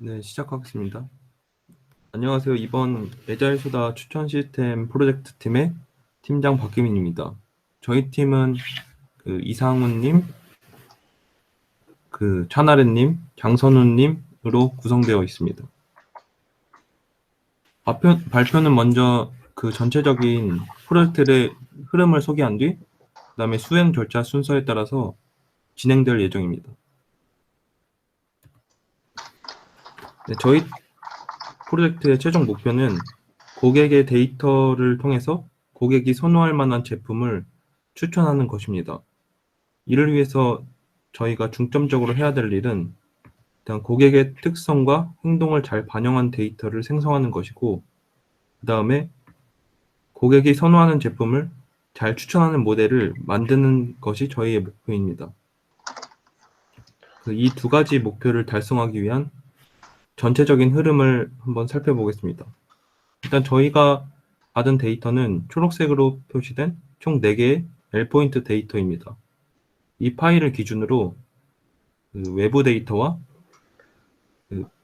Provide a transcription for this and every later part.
네, 시작하겠습니다. 안녕하세요. 이번 애자일수다 추천 시스템 프로젝트 팀의 팀장 박기민입니다. 저희 팀은 이상훈님, 차나래님, 장선우님으로 구성되어 있습니다. 발표는 먼저 전체적인 프로젝트의 흐름을 소개한 뒤, 그다음에 수행 절차 순서에 따라서 진행될 예정입니다. 네, 저희 프로젝트의 최종 목표는 고객의 데이터를 통해서 고객이 선호할 만한 제품을 추천하는 것입니다. 이를 위해서 저희가 중점적으로 해야 될 일은 일단 고객의 특성과 행동을 잘 반영한 데이터를 생성하는 것이고, 그 다음에 고객이 선호하는 제품을 잘 추천하는 모델을 만드는 것이 저희의 목표입니다. 이 두 가지 목표를 달성하기 위한 전체적인 흐름을 한번 살펴보겠습니다. 일단 저희가 받은 데이터는 초록색으로 표시된 총 4개의 L포인트 데이터입니다. 이 파일을 기준으로 외부 데이터와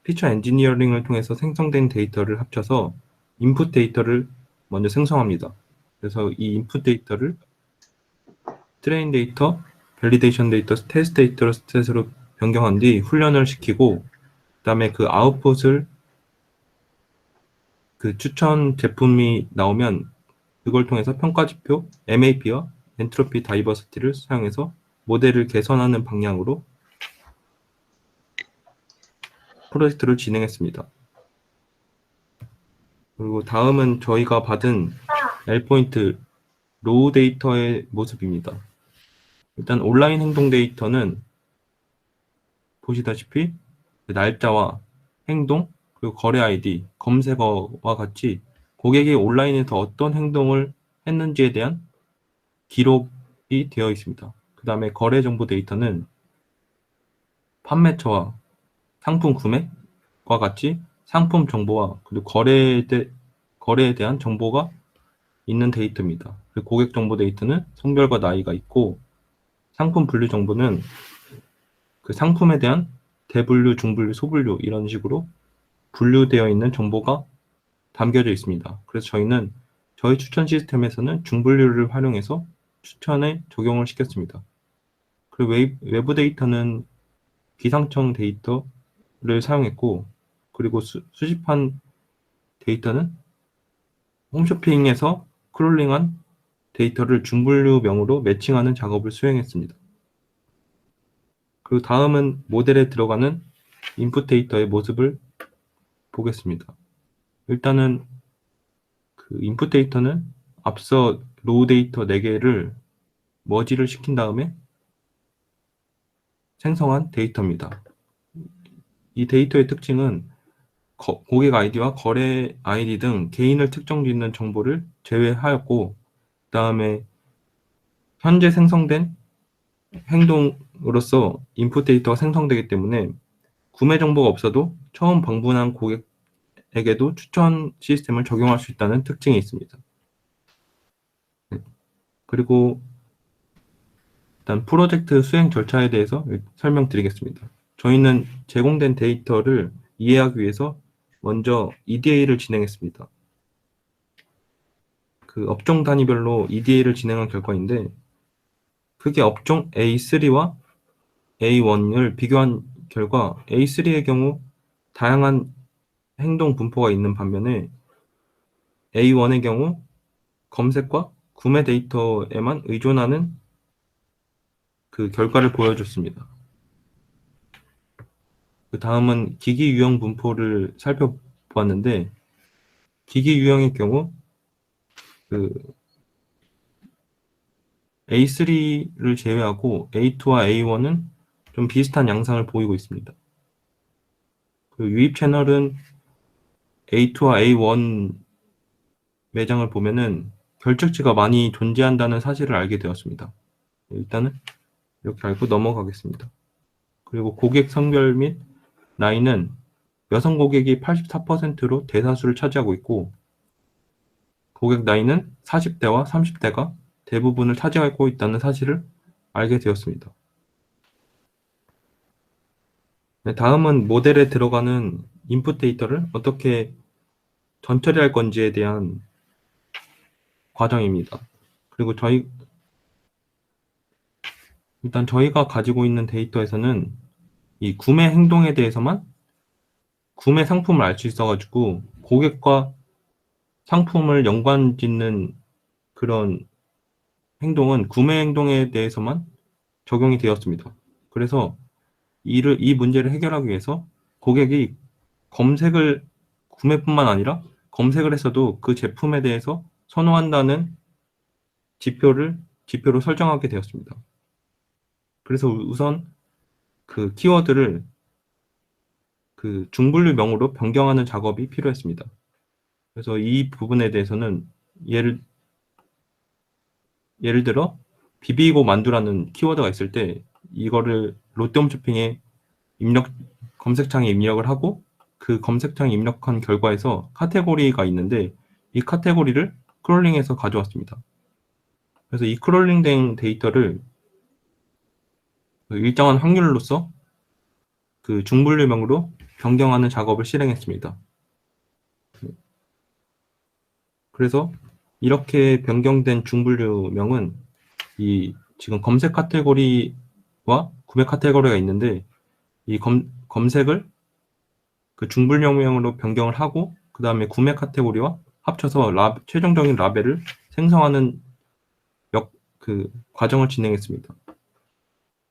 피처 엔지니어링을 통해서 생성된 데이터를 합쳐서 인풋 데이터를 먼저 생성합니다. 그래서 이 인풋 데이터를 트레인 데이터, 밸리데이션 데이터, 테스트 데이터 셋으로 변경한 뒤 훈련을 시키고, 그 다음에 그 아웃풋을 추천 제품이 나오면 그걸 통해서 평가지표 MAP와 엔트로피 다이버시티를 사용해서 모델을 개선하는 방향으로 프로젝트를 진행했습니다. 그리고 다음은 저희가 받은 L포인트 로우 데이터의 모습입니다. 일단 온라인 행동 데이터는 보시다시피 날짜와 행동, 그리고 거래 아이디, 검색어와 같이 고객이 온라인에서 어떤 행동을 했는지에 대한 기록이 되어 있습니다. 그 다음에 거래 정보 데이터는 판매처와 상품 구매과 같이 상품 정보와 그리고 거래에 대한 정보가 있는 데이터입니다. 그리고 고객 정보 데이터는 성별과 나이가 있고, 상품 분류 정보는 그 상품에 대한 대분류, 중분류, 소분류 이런 식으로 분류되어 있는 정보가 담겨져 있습니다. 그래서 저희는 저희 추천 시스템에서는 중분류를 활용해서 추천에 적용을 시켰습니다. 그리고 외부 데이터는 기상청 데이터를 사용했고, 그리고 수집한 데이터는 홈쇼핑에서 크롤링한 데이터를 중분류명으로 매칭하는 작업을 수행했습니다. 그리고 다음은 모델에 들어가는 인풋 데이터의 모습을 보겠습니다. 일단은 인풋 데이터는 앞서 로우 데이터 4개를 머지를 시킨 다음에 생성한 데이터입니다. 이 데이터의 특징은 고객 아이디와 거래 아이디 등 개인을 특정짓는 정보를 제외하였고, 그 다음에 현재 생성된 행동으로서 인풋 데이터가 생성되기 때문에 구매 정보가 없어도 처음 방문한 고객에게도 추천 시스템을 적용할 수 있다는 특징이 있습니다. 그리고 일단 프로젝트 수행 절차에 대해서 설명드리겠습니다. 저희는 제공된 데이터를 이해하기 위해서 먼저 EDA를 진행했습니다. 업종 단위별로 EDA를 진행한 결과인데, 크게 업종 A3와 A1을 비교한 결과 A3의 경우 다양한 행동 분포가 있는 반면에 A1의 경우 검색과 구매 데이터에만 의존하는 결과를 보여줬습니다. 그 다음은 기기 유형 분포를 살펴보았는데, 기기 유형의 경우 A3를 제외하고 A2와 A1은 좀 비슷한 양상을 보이고 있습니다. 유입 채널은 A2와 A1 매장을 보면은 결적지가 많이 존재한다는 사실을 알게 되었습니다. 일단은 이렇게 알고 넘어가겠습니다. 그리고 고객 성별 및 나이는 여성 고객이 84%로 대다수를 차지하고 있고, 고객 나이는 40대와 30대가 대부분을 차지하고 있다는 사실을 알게 되었습니다. 네, 다음은 모델에 들어가는 인풋 데이터를 어떻게 전처리할 건지에 대한 과정입니다. 그리고 일단 저희가 가지고 있는 데이터에서는 이 구매 행동에 대해서만 구매 상품을 알 수 있어가지고 고객과 상품을 연관 짓는 그런 행동은 구매 행동에 대해서만 적용이 되었습니다. 그래서 이 문제를 해결하기 위해서 고객이 검색을 구매뿐만 아니라 검색을 했어도 그 제품에 대해서 선호한다는 지표로 설정하게 되었습니다. 그래서 우선 그 키워드를 그 중분류명으로 변경하는 작업이 필요했습니다. 그래서 이 부분에 대해서는 예를 들어 비비고 만두라는 키워드가 있을 때 이거를 롯데홈쇼핑에 검색창에 입력을 하고 그 검색창에 입력한 결과에서 카테고리가 있는데 이 카테고리를 크롤링해서 가져왔습니다. 그래서 이 크롤링된 데이터를 그 일정한 확률로서 그 중분류명으로 변경하는 작업을 실행했습니다. 그래서 이렇게 변경된 중분류명은 이 지금 검색 카테고리와 구매 카테고리가 있는데 이 검색을 그 중분류명으로 변경을 하고 그 다음에 구매 카테고리와 합쳐서 최종적인 라벨을 생성하는 그 과정을 진행했습니다.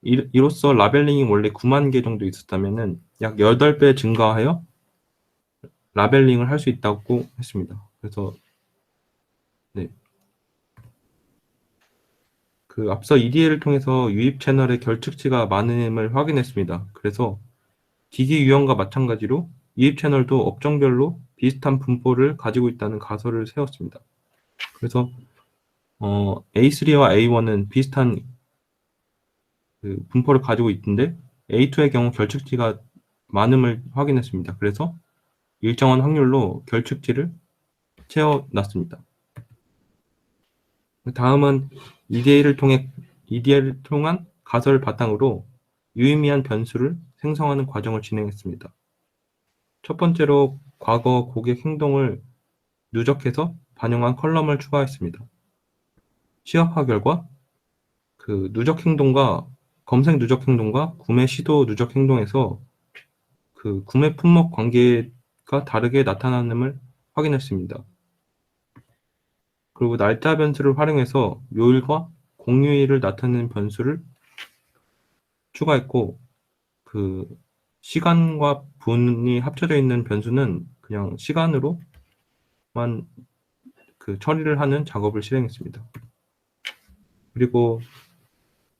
이로써 라벨링이 원래 9만 개 정도 있었다면은 약 8배 증가하여 라벨링을 할 수 있다고 했습니다. 그래서 네. 그 앞서 EDL을 통해서 유입 채널의 결측치가 많음을 확인했습니다. 그래서 기기 유형과 마찬가지로 유입 채널도 업종별로 비슷한 분포를 가지고 있다는 가설을 세웠습니다. 그래서 A3와 A1은 비슷한 그 분포를 가지고 있는데 A2의 경우 결측치가 많음을 확인했습니다. 그래서 일정한 확률로 결측치를 채워놨습니다. 다음은 EDL을 통한 가설을 바탕으로 유의미한 변수를 생성하는 과정을 진행했습니다. 첫 번째로 과거 고객 행동을 누적해서 반영한 컬럼을 추가했습니다. 시각화 결과 그 검색 누적 행동과 구매 시도 누적 행동에서 그 구매 품목 관계가 다르게 나타나는을 확인했습니다. 그리고 날짜 변수를 활용해서 요일과 공휴일을 나타내는 변수를 추가했고 그 시간과 분이 합쳐져 있는 변수는 그냥 시간으로만 그 처리를 하는 작업을 실행했습니다. 그리고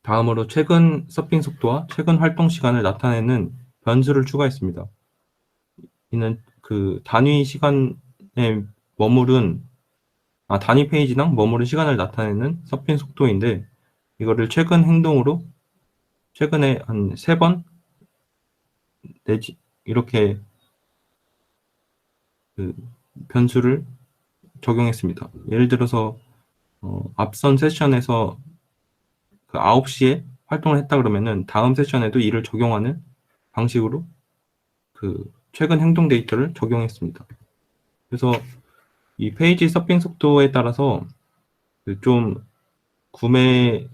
다음으로 최근 서핑 속도와 최근 활동 시간을 나타내는 변수를 추가했습니다. 이는 그 단위 페이지당 머무른 시간을 나타내는 서핑 속도인데 이거를 최근에 한 3번 내지 이렇게 그 변수를 적용했습니다. 예를 들어서 앞선 세션에서 그 9시에 활동을 했다 그러면은 다음 세션에도 이를 적용하는 방식으로 그 최근 행동 데이터를 적용했습니다. 그래서 이 페이지 서핑 속도에 따라서 좀 구매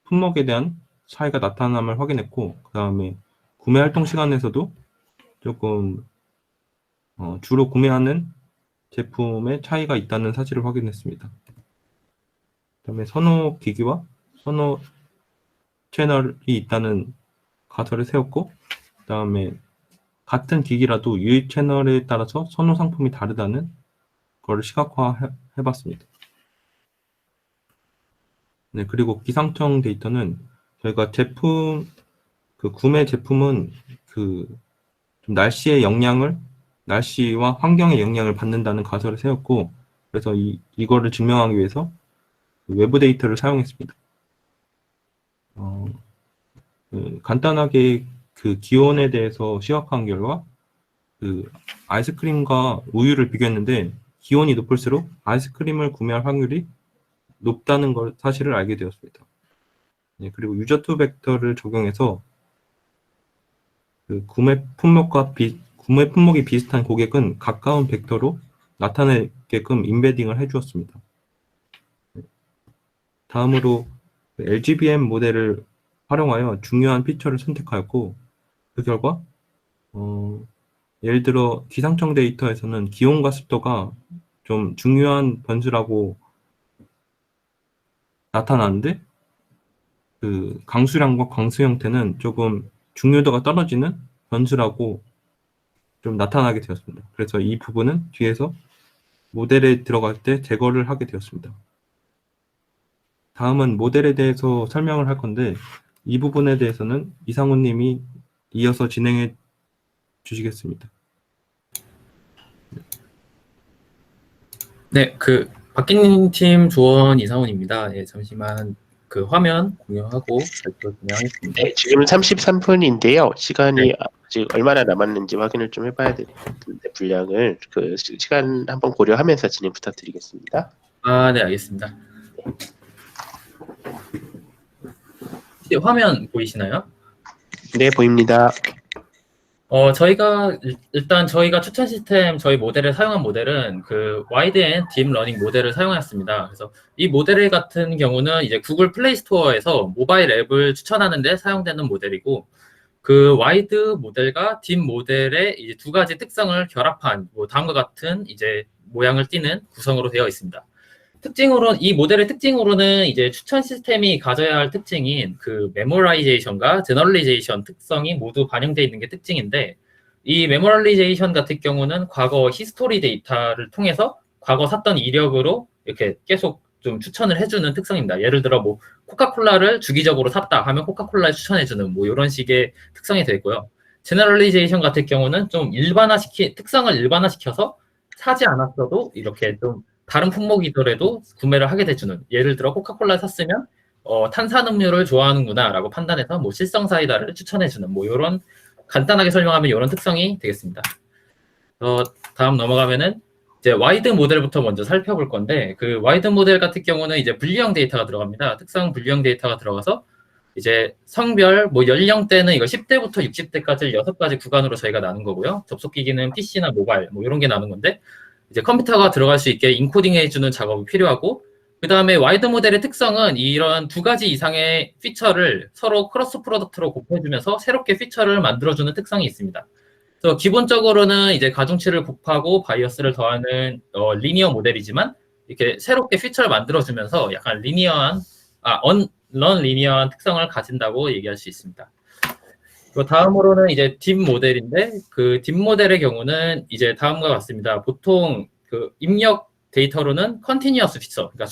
품목에 대한 차이가 나타남을 확인했고 그 다음에 구매 활동 시간에서도 조금 주로 구매하는 제품의 차이가 있다는 사실을 확인했습니다. 그다음에 선호 기기와 선호 채널이 있다는 가설을 세웠고 그다음에 같은 기기라도 유입 채널에 따라서 선호 상품이 다르다는 걸 시각화해봤습니다. 네, 그리고 기상청 데이터는 저희가 구매 제품은 좀 날씨와 환경의 영향을 받는다는 가설을 세웠고, 그래서 이거를 증명하기 위해서 외부 데이터를 사용했습니다. 간단하게 그 기온에 대해서 시각화한 결과, 아이스크림과 우유를 비교했는데, 기온이 높을수록 아이스크림을 구매할 확률이 높다는 사실을 알게 되었습니다. 네, 그리고 유저2 벡터를 적용해서 그 구매 품목이 비슷한 고객은 가까운 벡터로 나타내게끔 임베딩을 해주었습니다. 다음으로 LGBM 모델을 활용하여 중요한 피처를 선택하였고, 그 결과 예를 들어 기상청 데이터에서는 기온과 습도가 좀 중요한 변수라고 나타나는데, 그 강수량과 광수 형태는 조금 중요도가 떨어지는 변수라고 좀 나타나게 되었습니다. 그래서 이 부분은 뒤에서 모델에 들어갈 때 제거를 하게 되었습니다. 다음은 모델에 대해서 설명을 할 건데, 이 부분에 대해서는 이상훈 님이 이어서 진행해 주시겠습니다. 네, 박기님 팀 조원 이상훈입니다. 예, 잠시만 그 화면 공유하고 발표 진행하겠습니다. 네, 지금 33분인데요. 시간이 아직 얼마나 남았는지 확인을 좀 해봐야 될 것 같은데 분량을 시간 한번 고려하면서 진행 부탁드리겠습니다. 아, 네, 알겠습니다. 혹시 화면 보이시나요? 네, 보입니다. 일단 저희가 추천 시스템 저희 모델을 사용한 모델은 그 와이드앤 딥 러닝 모델을 사용하였습니다. 그래서 이 모델 같은 경우는 이제 구글 플레이 스토어에서 모바일 앱을 추천하는데 사용되는 모델이고, 그 와이드 모델과 딥 모델의 이제 두 가지 특성을 결합한 다음과 같은 이제 모양을 띠는 구성으로 되어 있습니다. 이 모델의 특징으로는 이제 추천 시스템이 가져야 할 특징인 그 메모라이제이션과 제너럴리제이션 특성이 모두 반영되어 있는 게 특징인데, 이 메모라이제이션 같은 경우는 과거 히스토리 데이터를 통해서 과거 샀던 이력으로 이렇게 계속 좀 추천을 해주는 특성입니다. 예를 들어 코카콜라를 주기적으로 샀다 하면 코카콜라를 추천해주는 이런 식의 특성이 되어 있고요. 제너럴리제이션 같은 경우는 좀 특성을 일반화시켜서 사지 않았어도 이렇게 좀 다른 품목이더라도 구매를 하게 돼주는, 예를 들어 코카콜라 샀으면 탄산음료를 좋아하는구나 라고 판단해서 실성 사이다를 추천해주는 이런 간단하게 설명하면 이런 특성이 되겠습니다. 다음 넘어가면은 이제 와이드 모델부터 먼저 살펴볼 건데, 그 와이드 모델 같은 경우는 이제 분류형 데이터가 들어갑니다. 특성 분류형 데이터가 들어가서 이제 성별, 연령대는 이거 10대부터 60대까지 6가지 구간으로 저희가 나눈 거고요. 접속기기는 PC나 모바일 이런 게 나눈 건데, 이제 컴퓨터가 들어갈 수 있게 인코딩 해주는 작업이 필요하고, 그 다음에 와이드 모델의 특성은 이런 2가지 이상의 피처를 서로 크로스 프로덕트로 곱해주면서 새롭게 피처를 만들어주는 특성이 있습니다. 그래서 기본적으로는 이제 가중치를 곱하고 바이어스를 더하는 리니어 모델이지만, 이렇게 새롭게 피처를 만들어주면서 약간 넌 리니어한 특성을 가진다고 얘기할 수 있습니다. 다음으로는 이제 딥 모델인데, 그 딥 모델의 경우는 이제 다음과 같습니다. 보통 그 입력 데이터로는 컨티뉴어스 피처, 그러니까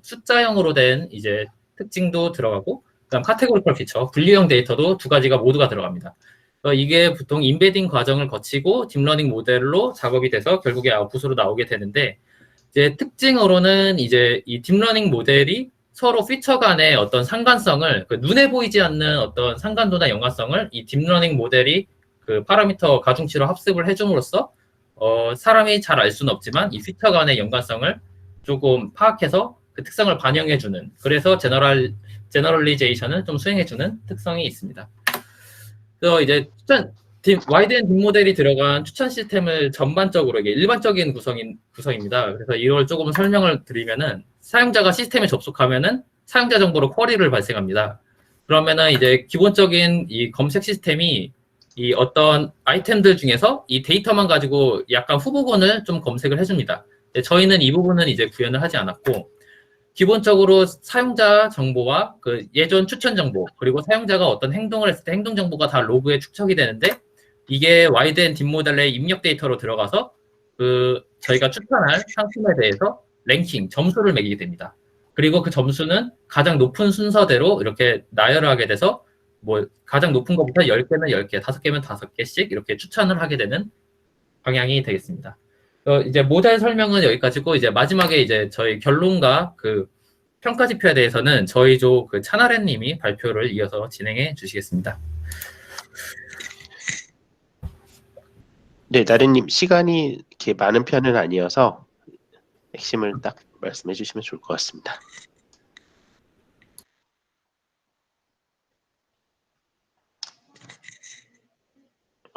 숫자형으로 된 이제 특징도 들어가고, 그다음 카테고리컬 피처, 분류형 데이터도 2가지가 모두가 들어갑니다. 이게 보통 인베딩 과정을 거치고 딥러닝 모델로 작업이 돼서 결국에 아웃풋으로 나오게 되는데, 이제 특징으로는 이제 이 딥러닝 모델이 서로 피처 간의 어떤 상관성을, 눈에 보이지 않는 어떤 상관도나 연관성을 이 딥러닝 모델이 그 파라미터 가중치로 합습을 해줌으로써 사람이 잘 알 수는 없지만 이 피처 간의 연관성을 조금 파악해서 그 특성을 반영해주는, 그래서 제너럴리제이션을 좀 수행해주는 특성이 있습니다. 그래서 이제 와이드 앤 딥 모델이 들어간 추천 시스템을 전반적으로 이게 일반적인 구성입니다. 그래서 이걸 조금 설명을 드리면은, 사용자가 시스템에 접속하면은 사용자 정보로 쿼리를 발생합니다. 그러면은 이제 기본적인 이 검색 시스템이 이 어떤 아이템들 중에서 이 데이터만 가지고 약간 후보군을 좀 검색을 해줍니다. 저희는 이 부분은 이제 구현을 하지 않았고, 기본적으로 사용자 정보와 그 예전 추천 정보, 그리고 사용자가 어떤 행동을 했을 때 행동 정보가 다 로그에 축적이 되는데, 이게 와이드 앤 딥 모델의 입력 데이터로 들어가서 그 저희가 추천할 상품에 대해서 랭킹, 점수를 매기게 됩니다. 그리고 그 점수는 가장 높은 순서대로 이렇게 나열을 하게 돼서 가장 높은 것부터 10개면 10개, 5개면 5개씩 이렇게 추천을 하게 되는 방향이 되겠습니다. 이제 모델 설명은 여기까지고, 이제 마지막에 이제 저희 결론과 그 평가 지표에 대해서는 저희 조 그 차나렌 님이 발표를 이어서 진행해 주시겠습니다. 네, 나래님 시간이 이렇게 많은 편은 아니어서 핵심을 딱 말씀해 주시면 좋을 것 같습니다.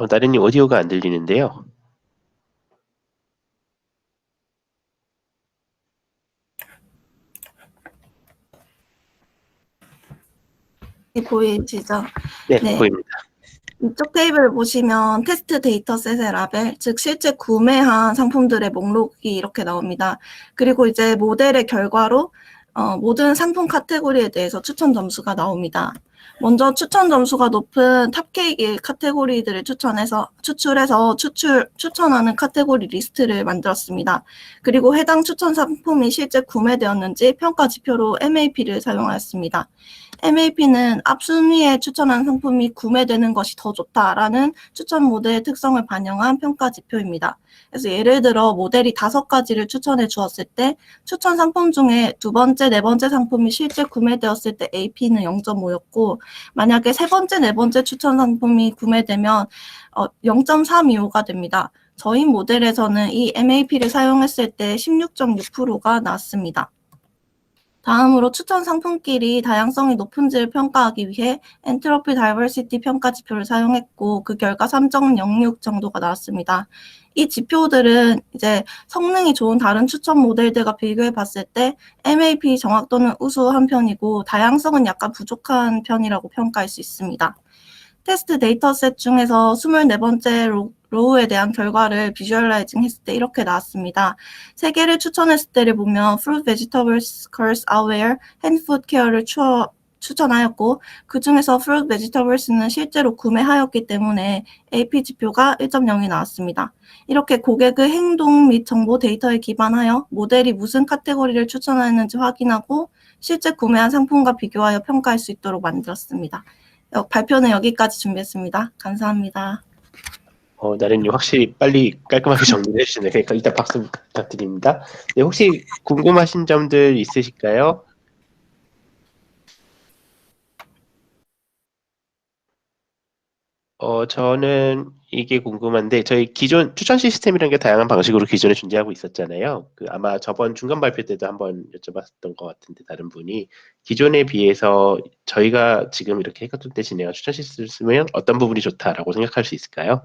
나른님 오디오가 안 들리는데요. 보이시죠? 네, 네. 보입니다. 이쪽 테이블을 보시면 테스트 데이터셋의 라벨, 즉 실제 구매한 상품들의 목록이 이렇게 나옵니다. 그리고 이제 모델의 결과로 모든 상품 카테고리에 대해서 추천 점수가 나옵니다. 먼저 추천 점수가 높은 탑케이크 카테고리들을 추출해서 추천하는 카테고리 리스트를 만들었습니다. 그리고 해당 추천 상품이 실제 구매되었는지 평가 지표로 MAP를 사용하였습니다. MAP는 앞 순위에 추천한 상품이 구매되는 것이 더 좋다라는 추천 모델의 특성을 반영한 평가 지표입니다. 그래서 예를 들어 모델이 5가지를 추천해 주었을 때 추천 상품 중에 두 번째, 네 번째 상품이 실제 구매되었을 때 AP는 0.5였고 만약에 세 번째, 네 번째 추천 상품이 구매되면 0.325가 됩니다. 저희 모델에서는 이 MAP를 사용했을 때 16.6%가 나왔습니다. 다음으로 추천 상품끼리 다양성이 높은지를 평가하기 위해 엔트로피 다이버시티 평가 지표를 사용했고 그 결과 3.06 정도가 나왔습니다. 이 지표들은 이제 성능이 좋은 다른 추천 모델들과 비교해 봤을 때 MAP 정확도는 우수한 편이고 다양성은 약간 부족한 편이라고 평가할 수 있습니다. 테스트 데이터셋 중에서 24번째 로우에 대한 결과를 비주얼라이징 했을 때 이렇게 나왔습니다. 3개를 추천했을 때를 보면 fruit, vegetables, girls, outwear, hand food care를 추천하였고 그 중에서 fruit, vegetables는 실제로 구매하였기 때문에 AP 지표가 1.0이 나왔습니다. 이렇게 고객의 행동 및 정보 데이터에 기반하여 모델이 무슨 카테고리를 추천하였는지 확인하고 실제 구매한 상품과 비교하여 평가할 수 있도록 만들었습니다. 발표는 여기까지 준비했습니다. 감사합니다. 나른님 확실히 빨리 깔끔하게 정리를 해주시네요. 그러니까 일단 박수 부탁드립니다. 네, 혹시 궁금하신 점들 있으실까요? 저는 이게 궁금한데 저희 기존 추천 시스템이라는 게 다양한 방식으로 기존에 존재하고 있었잖아요. 아마 저번 중간 발표 때도 한번 여쭤봤던 것 같은데 다른 분이 기존에 비해서 저희가 지금 이렇게 해커톤 때 진행한 추천 시스템을 쓰면 어떤 부분이 좋다라고 생각할 수 있을까요?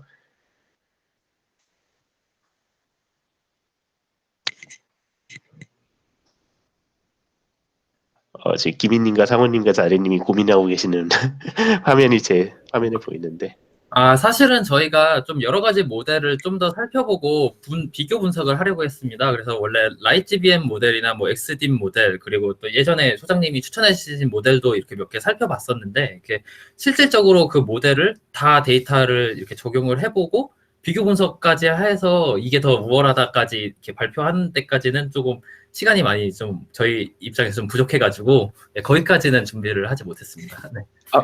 지금 김인님과 상호님과 자리님이 고민하고 계시는 화면이 제 화면에 보이는데. 사실은 저희가 좀 여러 가지 모델을 좀 더 살펴보고 비교 분석을 하려고 했습니다. 그래서 원래 라이트BM 모델이나 뭐 XDIM 모델 그리고 또 예전에 소장님이 추천해 주신 모델도 이렇게 몇 개 살펴봤었는데 이렇게 실질적으로 그 모델을 다 데이터를 이렇게 적용을 해보고 비교 분석까지 해서 이게 더 우월하다까지 이렇게 발표하는 데까지는 조금 시간이 많이 좀 저희 입장에서 좀 부족해가지고 거기까지는 준비를 하지 못했습니다. 네.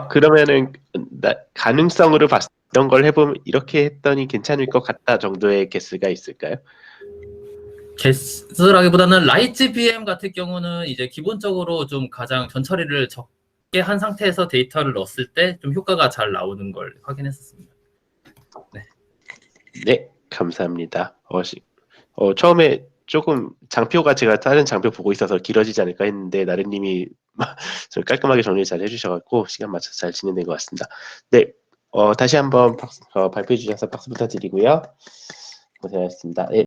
그러면은 가능성으로 봤던 걸 해보면 이렇게 했더니 괜찮을 것 같다 정도의 개수가 있을까요? 개수라기보다는 라이트BM 같은 경우는 이제 기본적으로 좀 가장 전처리를 적게 한 상태에서 데이터를 넣었을 때 좀 효과가 잘 나오는 걸 확인했었습니다. 네, 감사합니다. 처음에 조금 장표가 제가 다른 장표 보고 있어서 길어지지 않을까 했는데 나른님이 좀 깔끔하게 정리 잘 해주셔갖고 시간 맞춰서 잘 진행된 것 같습니다. 네, 다시 한번 발표해 주셔서 박수 부탁드리고요. 고생하셨습니다. 네,